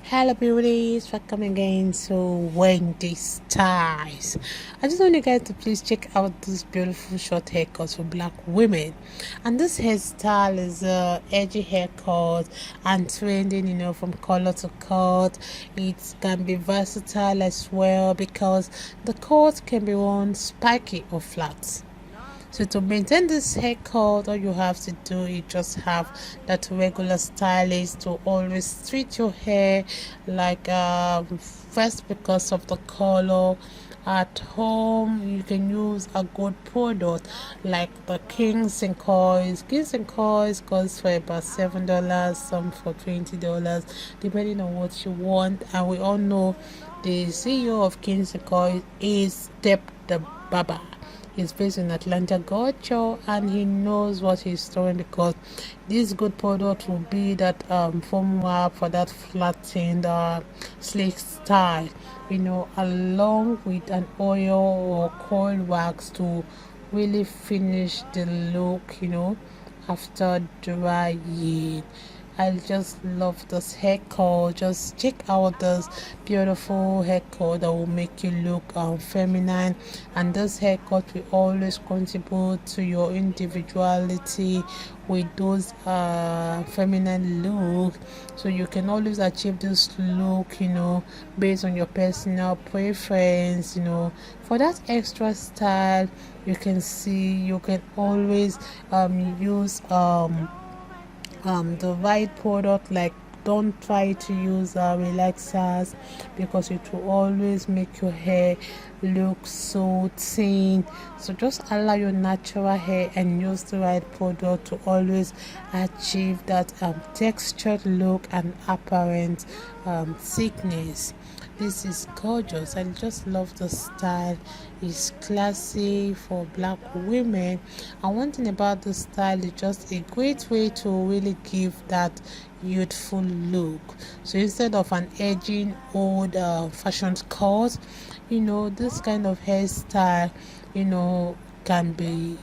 Hello beauties, welcome again to Wendy Styles. I just want you guys to please check out this beautiful short haircuts for black women. And this hairstyle is a edgy haircut and trending, from color to cut. It can be versatile as well because the cut can be worn spiky or flat. So to maintain this haircut, all you have to do is just have that regular stylist to always treat your hair like first because of the color. At home you can use a good product like the Kings and Coils. Kings and Coils goes for about $7, some for $20, depending on what you want. And we all know the CEO of Kings and Coils is the Barber. He's based in Atlanta, Georgia, and he knows what he's doing because this good product will be that formula for that flattened sleek style, along with an oil or coil wax to really finish the look, after drying. I just love this haircut. Just check out this beautiful haircut that will make you look feminine, and this haircut will always contribute to your individuality with those feminine look. So you can always achieve this look, based on your personal preference. For that extra style, you can always use the right product. Like, don't try to use relaxers because it will always make your hair look so thin. So just allow your natural hair and use the right product to always achieve that textured look and apparent thickness. This is gorgeous. I just love the style. It's classy for black women, and one thing about the style is just a great way to really give that youthful look. So instead of an aging old fashioned cut, this kind of hairstyle can be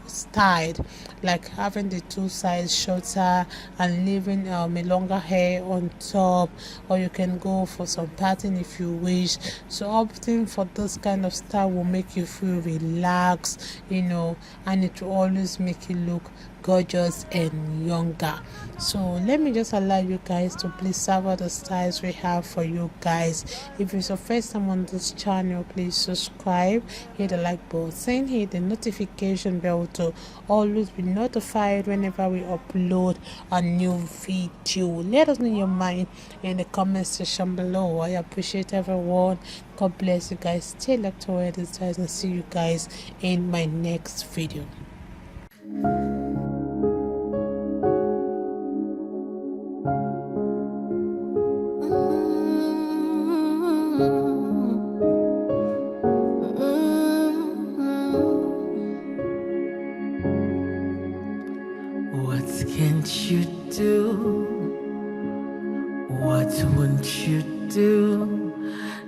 styled, like having the two sides shorter and leaving a longer hair on top, or you can go for some pattern if you wish. So opting for this kind of style will make you feel relaxed, and it will always make you look gorgeous and younger. So let me just allow you guys to please savor the styles we have for you guys. If it's your first time on this channel, please subscribe, hit the like button, hit the notification bell to always be notified whenever we upload a new video. Let us know your mind in the comment section below. I appreciate everyone. God bless you guys. Stay locked to where this guys, and see you guys in my next video. What can't you do? What won't you do?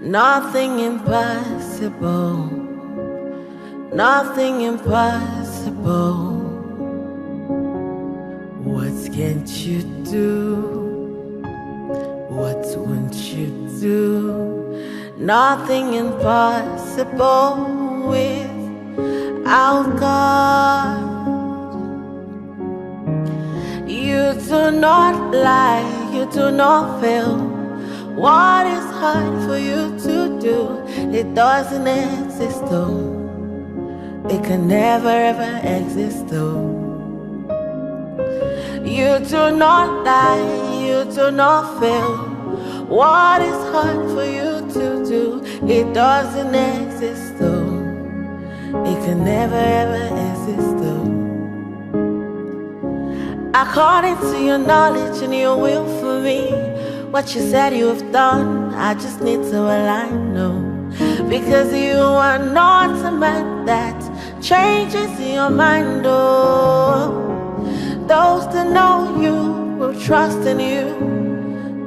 Nothing impossible. Nothing impossible. What can't you do? What won't you do? Nothing impossible without God. You do not lie, you do not fail. What is hard for you to do? It doesn't exist though. It can never ever exist though. You do not lie, you do not fail. What is hard for you to do? It doesn't exist though. It can never ever exist though. According to your knowledge and your will for me, what you said you have done, I just need to align, no. Because you are not a man that changes your mind, oh. Those that know you will trust in you,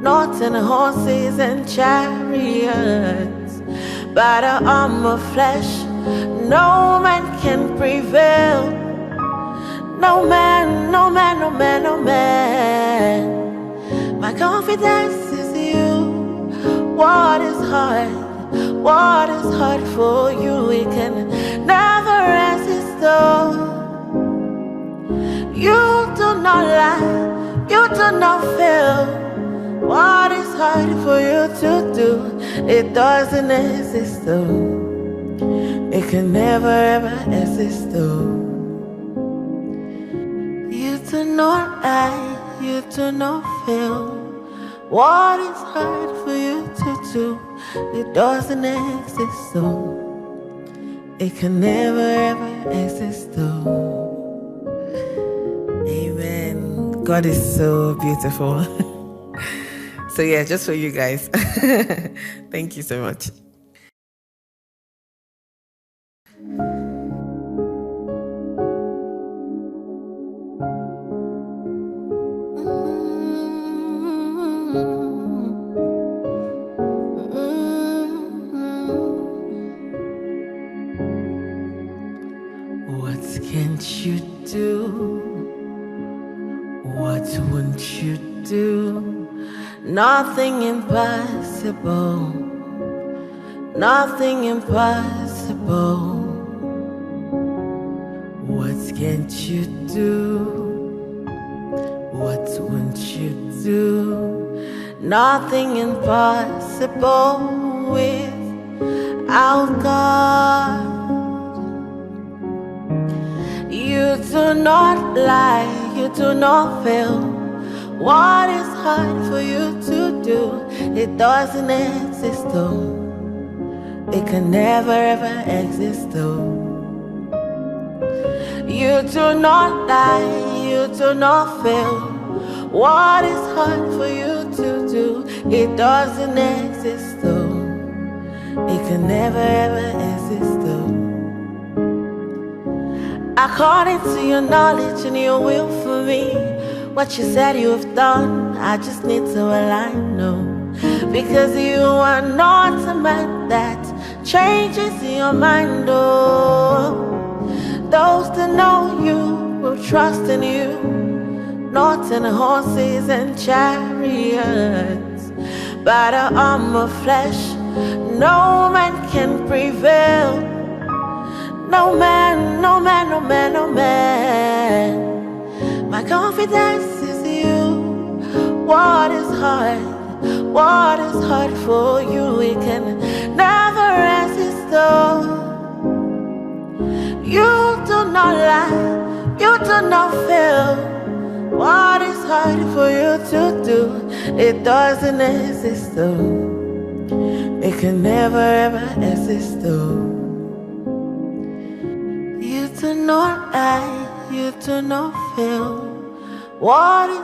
not in horses and chariots, but an arm of flesh. No man can prevail. No man, no man, no man, no man. My confidence is you. What is hard? What is hard for you? We can never resist though. You do not lie, you do not fail. What is hard for you to do? It doesn't exist though. It can never ever exist though. You do not lie, you do not fail. What is hard for you to do? It doesn't exist though. It can never ever exist though. Amen. God is so beautiful. So yeah, just for you guys. Thank you so much. What can't you do? What won't you do? Nothing impossible. Nothing impossible. What can't you do? What won't you do? Nothing impossible without God. You do not lie, you do not fail. What is hard for you to do? It doesn't exist though. It can never ever exist though. You do not lie, you do not fail. What is hard for you to do? It doesn't exist though. It can never ever exist though. According to your knowledge and your will for me, what you said you have done, I just need to align, no. Because you are not a man that changes your mind, oh. Those that know you will trust in you, not in horses and chariots. By the arm of flesh, no man can prevail. No man, no man, no man, no man. My confidence is you. What is hard? What is hard for you? We can never resist though. You do not lie, you do not fail. What is hard for you to do? It doesn't exist though. It can never ever exist though. You do not lie, you do not fail. What is